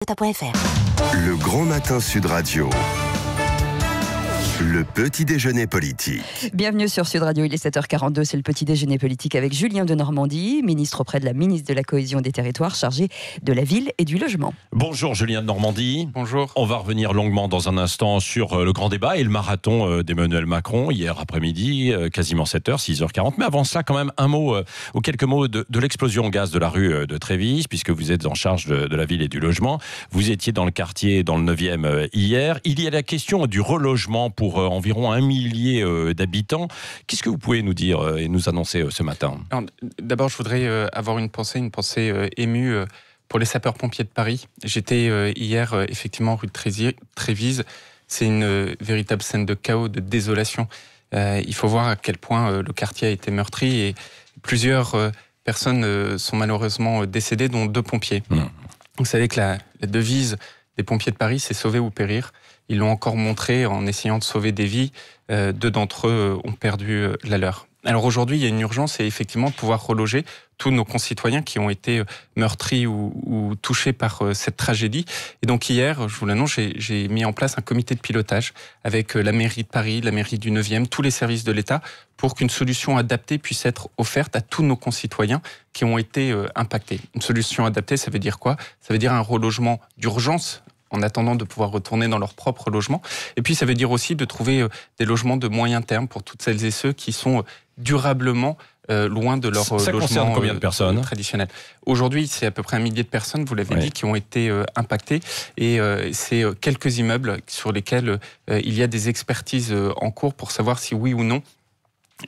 Lecota.fr. Le Grand Matin Sud Radio. Le petit déjeuner politique. Bienvenue sur Sud Radio, il est 7h42, c'est le petit déjeuner politique avec Julien de Normandie, ministre auprès de la ministre de la Cohésion des Territoires, chargé de la ville et du logement. Bonjour Julien de Normandie. Bonjour. On va revenir longuement dans un instant sur le grand débat et le marathon d'Emmanuel Macron hier après-midi, quasiment 7h, 6h40. Mais avant cela, quand même, un mot ou quelques mots de l'explosion au gaz de la rue de Trévise, puisque vous êtes en charge de la ville et du logement. Vous étiez dans le quartier, dans le 9e hier. Il y a la question du relogement pour environ 1 millier d'habitants. Qu'est-ce que vous pouvez nous dire et nous annoncer ce matin ? Alors, d'abord, je voudrais avoir une pensée émue pour les sapeurs-pompiers de Paris. J'étais hier, effectivement, rue de Trévise. C'est une véritable scène de chaos, de désolation. Il faut voir à quel point le quartier a été meurtri et plusieurs personnes sont malheureusement décédées, dont 2 pompiers. Vous savez que la devise des pompiers de Paris, c'est sauver ou périr. Ils l'ont encore montré en essayant de sauver des vies. 2 d'entre eux ont perdu la leur. Alors aujourd'hui, il y a une urgence, et effectivement de pouvoir reloger tous nos concitoyens qui ont été meurtris ou touchés par cette tragédie. Et donc hier, je vous l'annonce, j'ai mis en place un comité de pilotage avec la mairie de Paris, la mairie du 9e, tous les services de l'État, pour qu'une solution adaptée puisse être offerte à tous nos concitoyens qui ont été impactés. Une solution adaptée, ça veut dire quoi ? Ça veut dire un relogement d'urgence, en attendant de pouvoir retourner dans leur propre logement. Et puis ça veut dire aussi de trouver des logements de moyen terme pour toutes celles et ceux qui sont durablement loin de leur Ça logement concerne combien de personnes traditionnel. Aujourd'hui, c'est à peu près 1 millier de personnes, vous l'avez dit, qui ont été impactées. Et c'est quelques immeubles sur lesquels il y a des expertises en cours pour savoir si oui ou non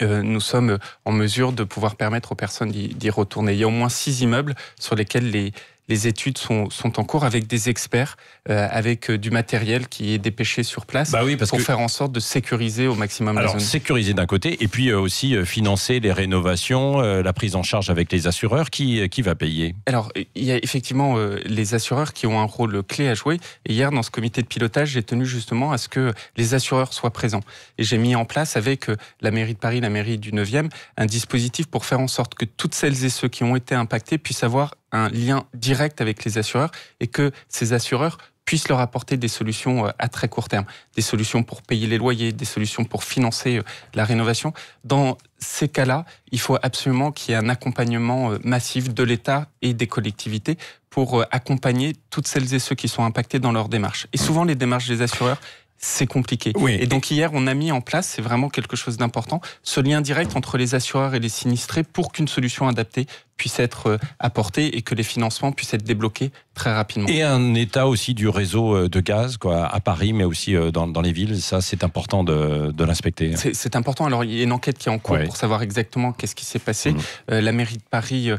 nous sommes en mesure de pouvoir permettre aux personnes d'y retourner. Il y a au moins 6 immeubles sur lesquels les études sont en cours avec des experts, avec du matériel qui est dépêché sur place pour faire en sorte de sécuriser au maximum la zone. Alors, sécuriser d'un côté, et puis aussi financer les rénovations, la prise en charge avec les assureurs. Qui va payer ? Alors, il y a effectivement les assureurs qui ont un rôle clé à jouer. Et hier, dans ce comité de pilotage, j'ai tenu justement à ce que les assureurs soient présents. Et j'ai mis en place avec la mairie de Paris, la mairie du 9e, un dispositif pour faire en sorte que toutes celles et ceux qui ont été impactés puissent avoir un lien direct avec les assureurs et que ces assureurs puissent leur apporter des solutions à très court terme, des solutions pour payer les loyers, des solutions pour financer la rénovation. Dans ces cas-là, il faut absolument qu'il y ait un accompagnement massif de l'État et des collectivités pour accompagner toutes celles et ceux qui sont impactés dans leurs démarches. Et souvent, les démarches des assureurs, c'est compliqué. Oui. Et donc hier, on a mis en place, c'est vraiment quelque chose d'important, ce lien direct entre les assureurs et les sinistrés pour qu'une solution adaptée puisse être apportée et que les financements puissent être débloqués très rapidement. Et un état aussi du réseau de gaz à Paris, mais aussi dans les villes. Ça, c'est important de l'inspecter. C'est important. Alors, il y a une enquête qui est en cours pour savoir exactement qu'est-ce qui s'est passé. La mairie de Paris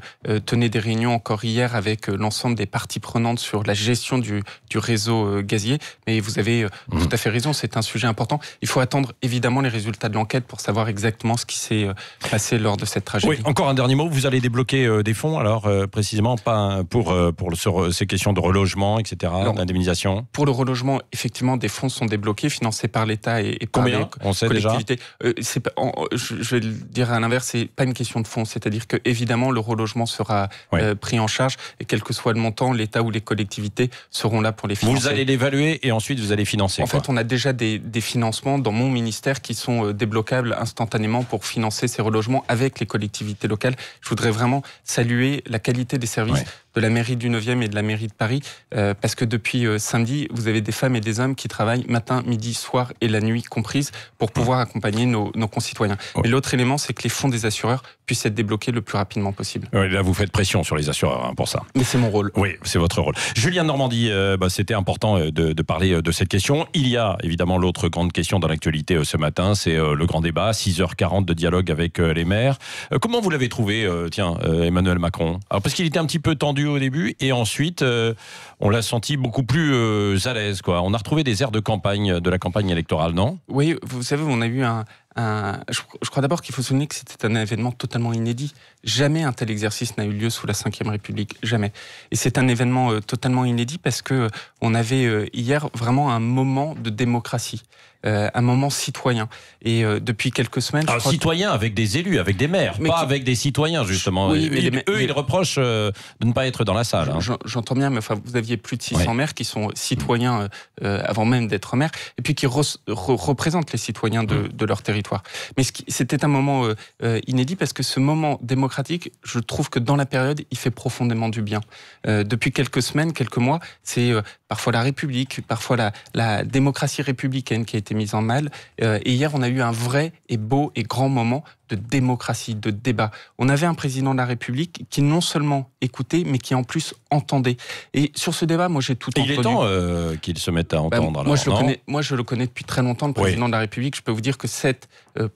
tenait des réunions encore hier avec l'ensemble des parties prenantes sur la gestion du réseau gazier. Mais vous avez tout à fait raison, c'est un sujet important. Il faut attendre évidemment les résultats de l'enquête pour savoir exactement ce qui s'est passé lors de cette tragédie. Oui, encore un dernier mot. Vous allez débloquer des fonds, alors précisément pas pour ces questions de relogement, etc., d'indemnisation. Pour le relogement, effectivement, des fonds sont débloqués, financés par l'État et par les collectivités. Je vais le dire à l'inverse, c'est pas une question de fonds, c'est-à-dire que évidemment le relogement sera pris en charge et quel que soit le montant, l'État ou les collectivités seront là pour les financer. Vous allez l'évaluer et ensuite vous allez financer. En fait, on a déjà des financements dans mon ministère qui sont débloquables instantanément pour financer ces relogements avec les collectivités locales. Je voudrais vraiment saluer la qualité des services de la mairie du 9e et de la mairie de Paris, parce que depuis samedi, vous avez des femmes et des hommes qui travaillent matin, midi, soir et la nuit comprise pour pouvoir accompagner nos concitoyens. Et l'autre élément, c'est que les fonds des assureurs puissent être débloqués le plus rapidement possible. Là, vous faites pression sur les assureurs pour ça. Mais c'est mon rôle. Oui, c'est votre rôle. Julien de Normandie, c'était important de parler de cette question. Il y a évidemment l'autre grande question dans l'actualité ce matin, c'est le grand débat, 6h40 de dialogue avec les maires. Comment vous l'avez trouvé, Emmanuel Macron ? Alors, parce qu'il était un petit peu tendu au début et ensuite on l'a senti beaucoup plus à l'aise. On a retrouvé des airs de campagne, de la campagne électorale, non ? Oui, vous savez, on a eu un je crois d'abord qu'il faut souligner que c'était un événement totalement inédit. Jamais un tel exercice n'a eu lieu sous la Ve République, jamais. Et c'est un événement totalement inédit parce que on avait hier vraiment un moment de démocratie. Un moment citoyen. Et depuis quelques semaines... Alors, citoyen avec des élus, avec des maires, pas avec des citoyens, justement. Oui, Ils reprochent de ne pas être dans la salle. J'entends bien, mais enfin, vous aviez plus de 600 maires qui sont citoyens avant même d'être maires, et puis qui représentent les citoyens de leur territoire. Mais c'était un moment inédit, parce que ce moment démocratique, je trouve que dans la période, il fait profondément du bien. Depuis quelques semaines, quelques mois, c'est parfois la République, parfois la démocratie républicaine qui a été mise en mal. Et hier, on a eu un vrai et beau et grand moment de démocratie, de débat. On avait un président de la République qui non seulement écoutait, mais qui en plus entendait. Et sur ce débat, moi j'ai tout entendu. Il est temps qu'il se mette à entendre. Moi je le connais depuis très longtemps, le président de la République. Je peux vous dire que cette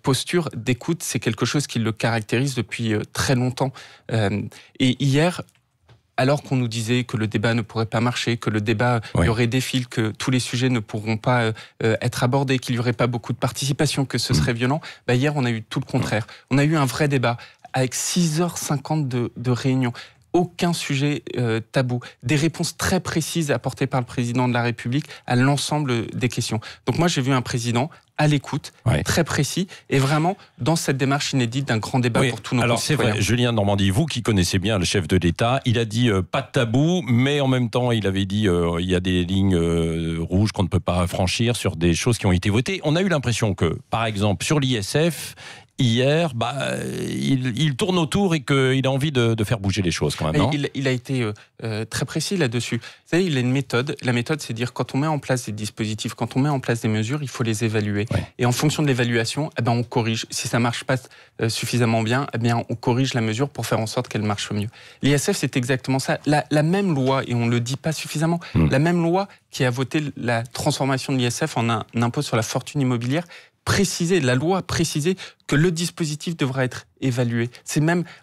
posture d'écoute, c'est quelque chose qui le caractérise depuis très longtemps. Et hier, alors qu'on nous disait que le débat ne pourrait pas marcher, que le débat, il y aurait des fils, que tous les sujets ne pourront pas être abordés, qu'il n'y aurait pas beaucoup de participation, que ce serait violent, hier, on a eu tout le contraire. On a eu un vrai débat avec 6h50 de réunion. Aucun sujet tabou. Des réponses très précises apportées par le président de la République à l'ensemble des questions. Donc moi, j'ai vu un président à l'écoute, très précis, et vraiment dans cette démarche inédite d'un grand débat pour tous nos concitoyens. Alors c'est vrai, Julien de Normandie, vous qui connaissez bien le chef de l'État, il a dit pas de tabou, mais en même temps il avait dit il y a des lignes rouges qu'on ne peut pas franchir sur des choses qui ont été votées. On a eu l'impression que, par exemple, sur l'ISF, hier, il tourne autour et qu'il a envie de faire bouger les choses quand même, non ? Il a été très précis là-dessus. Vous savez, il a une méthode. La méthode, c'est de dire quand on met en place des dispositifs, quand on met en place des mesures, il faut les évaluer. Et en fonction de l'évaluation, on corrige. Si ça marche pas suffisamment bien, on corrige la mesure pour faire en sorte qu'elle marche mieux. L'ISF, c'est exactement ça. La même loi, et on le dit pas suffisamment, la même loi qui a voté la transformation de l'ISF en un impôt sur la fortune immobilière, la loi précisait que le dispositif devra être évalué.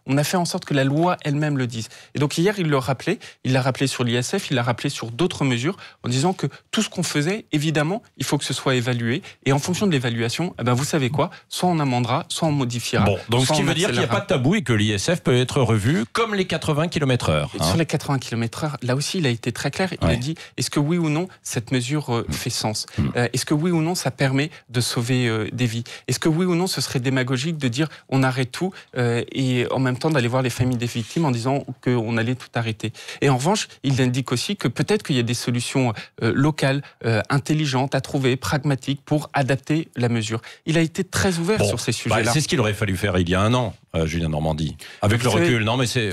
On a fait en sorte que la loi elle-même le dise. Et donc hier, il l'a rappelé sur l'ISF, il l'a rappelé sur d'autres mesures, en disant que tout ce qu'on faisait, évidemment, il faut que ce soit évalué. Et en fonction de l'évaluation, vous savez quoi ? Soit on amendera, soit on modifiera. Bon, donc ce qui veut dire qu'il n'y a pas de tabou et que l'ISF peut être revu comme les 80 km/h. Sur les 80 km/h, là aussi, il a été très clair. Il a dit, est-ce que oui ou non, cette mesure fait sens ? Est-ce que oui ou non, ça permet de sauver des vies ? Est-ce que oui ou non, ce serait démagogique de dire on arrête tout et en même temps d'aller voir les familles des victimes en disant qu'on allait tout arrêter. Et en revanche, il indique aussi que peut-être qu'il y a des solutions locales, intelligentes à trouver, pragmatiques pour adapter la mesure. Il a été très ouvert sur ces sujets-là. C'est ce qu'il aurait fallu faire il y a un an, Julien Normandie. Avec le recul, non mais c'est...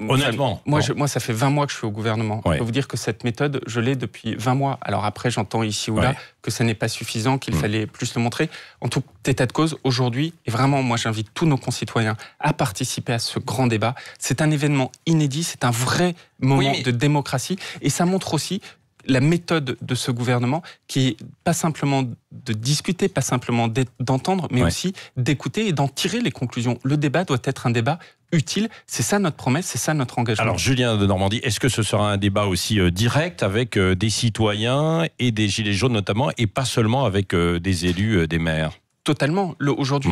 honnêtement. Moi, ça fait 20 mois que je suis au gouvernement. Je peux vous dire que cette méthode, je l'ai depuis 20 mois. Alors après, j'entends ici ou là que ça n'est pas suffisant, qu'il fallait plus le montrer. En tout état de cause, aujourd'hui, et vraiment, moi, j'invite tous nos concitoyens à participer à ce grand débat. C'est un événement inédit, c'est un vrai moment de démocratie. Et ça montre aussi la méthode de ce gouvernement qui est pas simplement de discuter, pas simplement d'entendre, mais aussi d'écouter et d'en tirer les conclusions. Le débat doit être un débat utile, c'est ça notre promesse, c'est ça notre engagement. Alors Julien de Normandie, est-ce que ce sera un débat aussi direct avec des citoyens et des gilets jaunes notamment, et pas seulement avec des élus, des maires ? Totalement. Aujourd'hui,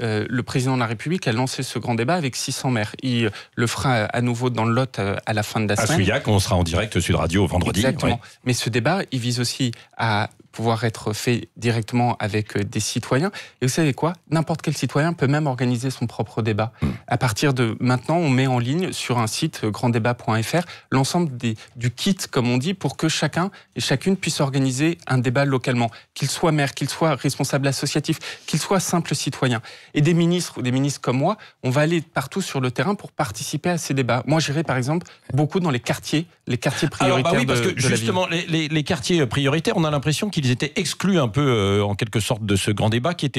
le président de la République a lancé ce grand débat avec 600 maires. Il le fera à nouveau dans le Lot à la fin de la semaine. À Souillac, on sera en direct Sud Radio vendredi. Exactement. Mais ce débat, il vise aussi à pouvoir être fait directement avec des citoyens. Et vous savez quoi ? N'importe quel citoyen peut même organiser son propre débat. À partir de maintenant, on met en ligne sur un site granddébat.fr l'ensemble du kit, comme on dit, pour que chacun et chacune puisse organiser un débat localement. Qu'il soit maire, qu'il soit responsable associatif, qu'il soit simple citoyen. Et des ministres ou des ministres comme moi, on va aller partout sur le terrain pour participer à ces débats. Moi, j'irai par exemple beaucoup dans les quartiers prioritaires de la ville. Parce que justement, les quartiers prioritaires, on a l'impression qu'ils étaient exclus un peu, en quelque sorte, de ce grand débat qui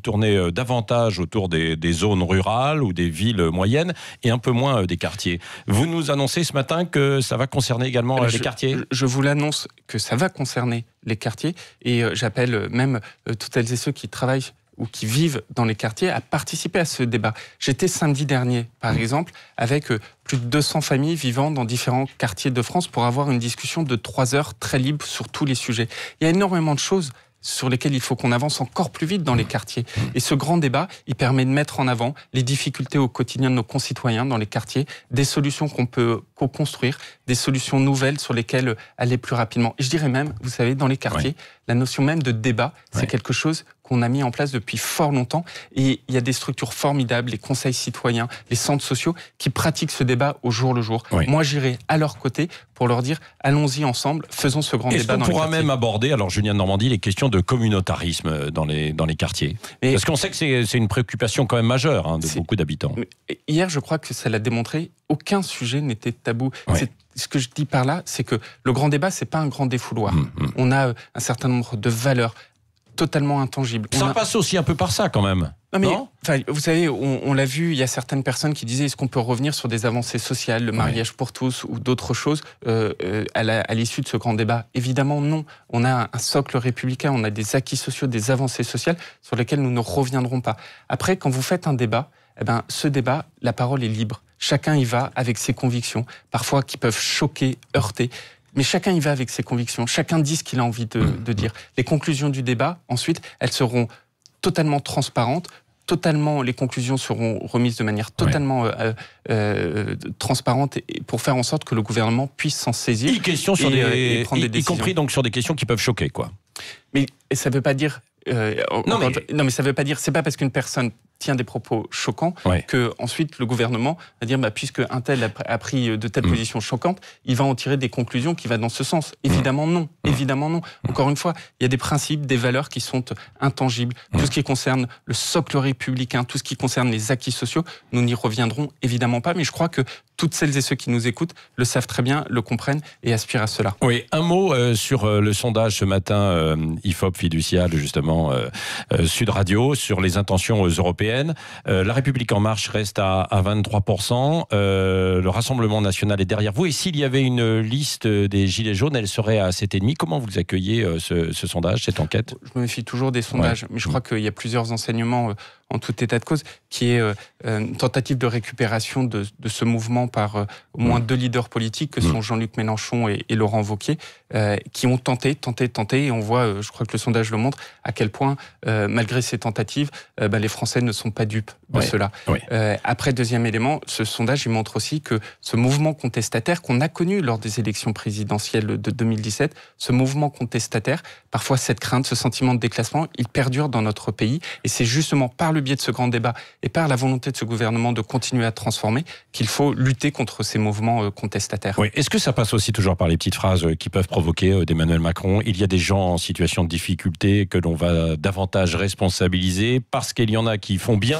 tournait davantage autour des zones rurales ou des villes moyennes et un peu moins des quartiers. Vous nous annoncez ce matin que ça va concerner également les quartiers ? Je vous l'annonce que ça va concerner les quartiers et j'appelle même toutes celles et ceux qui travaillent ou qui vivent dans les quartiers à participer à ce débat. J'étais samedi dernier, par exemple, avec plus de 200 familles vivant dans différents quartiers de France pour avoir une discussion de 3 heures très libre sur tous les sujets. Il y a énormément de choses sur lesquels il faut qu'on avance encore plus vite dans les quartiers. Et ce grand débat, il permet de mettre en avant les difficultés au quotidien de nos concitoyens dans les quartiers, des solutions qu'on peut co-construire, des solutions nouvelles sur lesquelles aller plus rapidement. Et je dirais même, vous savez, dans les quartiers, la notion même de débat, c'est quelque chose qu'on a mis en place depuis fort longtemps. Et il y a des structures formidables, les conseils citoyens, les centres sociaux, qui pratiquent ce débat au jour le jour. Moi, j'irai à leur côté pour leur dire, allons-y ensemble, faisons ce grand débat dans les quartiers. Est-ce qu'on pourra même aborder, alors Julien de Normandie, les questions de communautarisme dans les quartiers? Parce qu'on sait que c'est une préoccupation quand même majeure de beaucoup d'habitants. Hier, je crois que ça l'a démontré, aucun sujet n'était tabou. Ce que je dis par là, c'est que le grand débat, c'est pas un grand défouloir. On a un certain nombre de valeurs totalement intangibles. Ça passe aussi un peu par ça quand même. Non, vous savez, on l'a vu, il y a certaines personnes qui disaient est-ce qu'on peut revenir sur des avancées sociales, le mariage pour tous ou d'autres choses à l'issue de ce grand débat? Évidemment non. On a un socle républicain, on a des acquis sociaux, des avancées sociales sur lesquelles nous ne reviendrons pas. Après, quand vous faites un débat, ce débat, la parole est libre. Chacun y va avec ses convictions, parfois qui peuvent choquer, heurter. Mais chacun y va avec ses convictions, chacun dit ce qu'il a envie de dire. Les conclusions du débat, ensuite, elles seront totalement transparentes, les conclusions seront remises de manière totalement transparente pour faire en sorte que le gouvernement puisse s'en saisir et prendre des décisions. Y compris donc sur des questions qui peuvent choquer, quoi. Mais ça ne veut pas dire... mais ça veut pas dire, c'est pas parce qu'une personne tient des propos choquants que ensuite le gouvernement va dire puisque un tel a pris de telles positions choquantes, il va en tirer des conclusions qui vont dans ce sens. Évidemment non, évidemment non. Encore une fois, il y a des principes, des valeurs qui sont intangibles. Tout ce qui concerne le socle républicain, tout ce qui concerne les acquis sociaux, nous n'y reviendrons évidemment pas. Mais je crois que toutes celles et ceux qui nous écoutent le savent très bien, le comprennent et aspirent à cela. Oui, un mot sur le sondage ce matin, IFOP Fiducial, justement, Sud Radio, sur les intentions européennes. La République En Marche reste à 23%. Le Rassemblement National est derrière vous. Et s'il y avait une liste des Gilets jaunes, elle serait à 7,5%. Comment vous accueillez ce sondage, cette enquête? Je me méfie toujours des sondages, mais je crois qu'il y a plusieurs enseignements en tout état de cause, qui est une tentative de récupération de ce mouvement par au moins deux leaders politiques, que sont Jean-Luc Mélenchon et Laurent Wauquiez, qui ont tenté, et on voit, je crois que le sondage le montre, à quel point, malgré ces tentatives, les Français ne sont pas dupes de cela. Après, deuxième élément, ce sondage il montre aussi que ce mouvement contestataire qu'on a connu lors des élections présidentielles de 2017, ce mouvement contestataire, parfois cette crainte, ce sentiment de déclassement, il perdure dans notre pays, et c'est justement par le biais de ce grand débat et par la volonté de ce gouvernement de continuer à transformer qu'il faut lutter contre ces mouvements contestataires. Oui. Est-ce que ça passe aussi toujours par les petites phrases qui peuvent provoquer d'Emmanuel Macron? Il y a des gens en situation de difficulté que l'on va davantage responsabiliser parce qu'il y en a qui font bien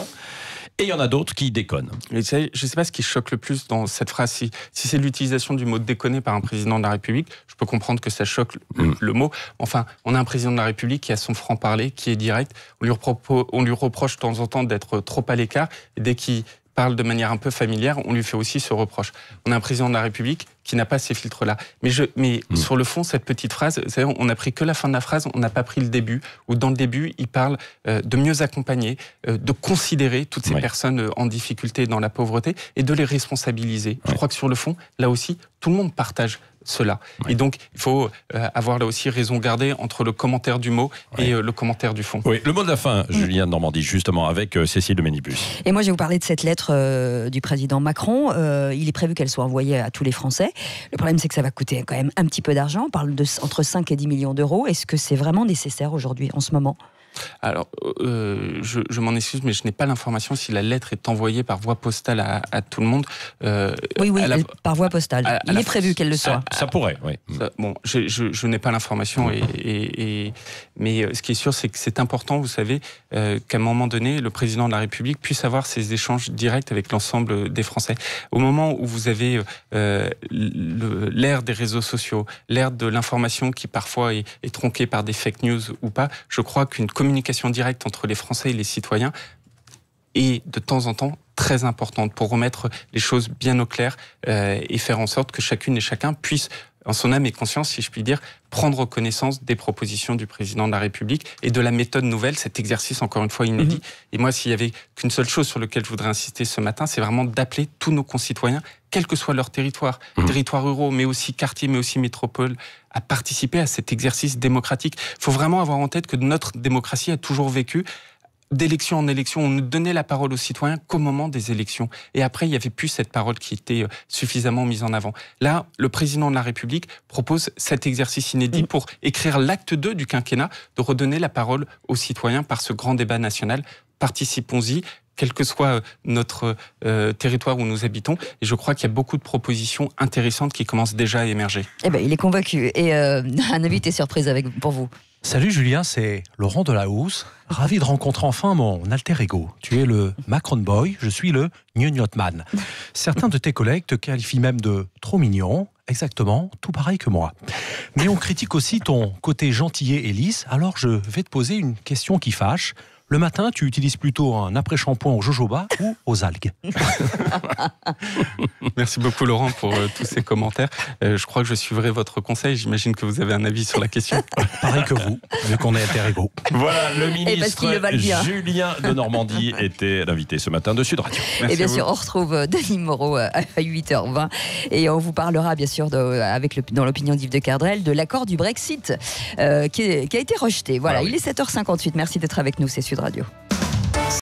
et il y en a d'autres qui déconnent. Je ne sais pas ce qui choque le plus dans cette phrase. Si c'est l'utilisation du mot déconner par un président de la République, je peux comprendre que ça choque le mot. Enfin, on a un président de la République qui a son franc-parler, qui est direct. On lui reproche de temps en temps d'être trop à l'écart. Et dès qu'il parle de manière un peu familière, on lui fait aussi ce reproche. On a un président de la République qui n'a pas ces filtres-là. Mais sur le fond, cette petite phrase, vous savez, on n'a pris que la fin de la phrase, on n'a pas pris le début, où dans le début, il parle de mieux accompagner, de considérer toutes ces personnes en difficulté dans la pauvreté et de les responsabiliser. Je crois que sur le fond, là aussi, tout le monde partage cela. Et donc, il faut avoir là aussi raison gardée entre le commentaire du mot et le commentaire du fond. Oui, le mot de la fin, Julien de Normandie, justement, avec Cécile de Ménibus. Et moi, je vais vous parler de cette lettre du président Macron. Il est prévu qu'elle soit envoyée à tous les Français. Le problème, c'est que ça va coûter quand même un petit peu d'argent. On parle entre 5 et 10 millions d'euros. Est-ce que c'est vraiment nécessaire aujourd'hui, en ce moment ? Alors, je m'en excuse, mais je n'ai pas l'information si la lettre est envoyée par voie postale à tout le monde. Oui, par voie postale. Il est prévu qu'elle le soit. Ça pourrait, oui. Bon, je n'ai pas l'information, mais ce qui est sûr, c'est que c'est important, vous savez, qu'à un moment donné, le président de la République puisse avoir ces échanges directs avec l'ensemble des Français. Au moment où vous avez l'ère des réseaux sociaux, l'ère de l'information qui parfois est tronquée par des fake news ou pas, je crois qu'une communication directe entre les Français et les citoyens est de temps en temps très importante pour remettre les choses bien au clair et faire en sorte que chacune et chacun puisse, en son âme et conscience, si je puis dire, prendre connaissance des propositions du président de la République et de la méthode nouvelle, cet exercice encore une fois inédit. Et moi, s'il y avait qu'une seule chose sur laquelle je voudrais insister ce matin, c'est vraiment d'appeler tous nos concitoyens quel que soit leur territoire, territoires ruraux, mais aussi quartiers, mais aussi métropoles, à participer à cet exercice démocratique. Il faut vraiment avoir en tête que notre démocratie a toujours vécu d'élection en élection. On ne donnait la parole aux citoyens qu'au moment des élections. Et après, il n'y avait plus cette parole qui était suffisamment mise en avant. Là, le président de la République propose cet exercice inédit pour écrire l'acte 2 du quinquennat, de redonner la parole aux citoyens par ce grand débat national. Participons-y, quel que soit notre territoire où nous habitons. Et je crois qu'il y a beaucoup de propositions intéressantes qui commencent déjà à émerger. Eh ben, il est convaincu. Et un invité surprise pour vous. Salut Julien, c'est Laurent Delahousse. Ravi de rencontrer enfin mon alter ego. Tu es le Macron Boy, je suis le Gnognottman. Certains de tes collègues te qualifient même de trop mignon. Exactement, tout pareil que moi. Mais on critique aussi ton côté gentillet et lisse, alors je vais te poser une question qui fâche. Le matin, tu utilises plutôt un après-shampoing au jojoba ou aux algues? Merci beaucoup Laurent pour tous ces commentaires. Je crois que je suivrai votre conseil. J'imagine que vous avez un avis sur la question. Pareil que vous, vu qu'on est alter ego. Voilà, le ministre bien. Julien de Normandie était l'invité ce matin de Sud Radio. Et bien sûr, on retrouve Denis Moreau à 8h20 et on vous parlera bien sûr dans l'opinion d'Yves de Kerdrel de l'accord du Brexit qui a été rejeté. Voilà, il est 7h58. Merci d'être avec nous, c'est Sud Radio.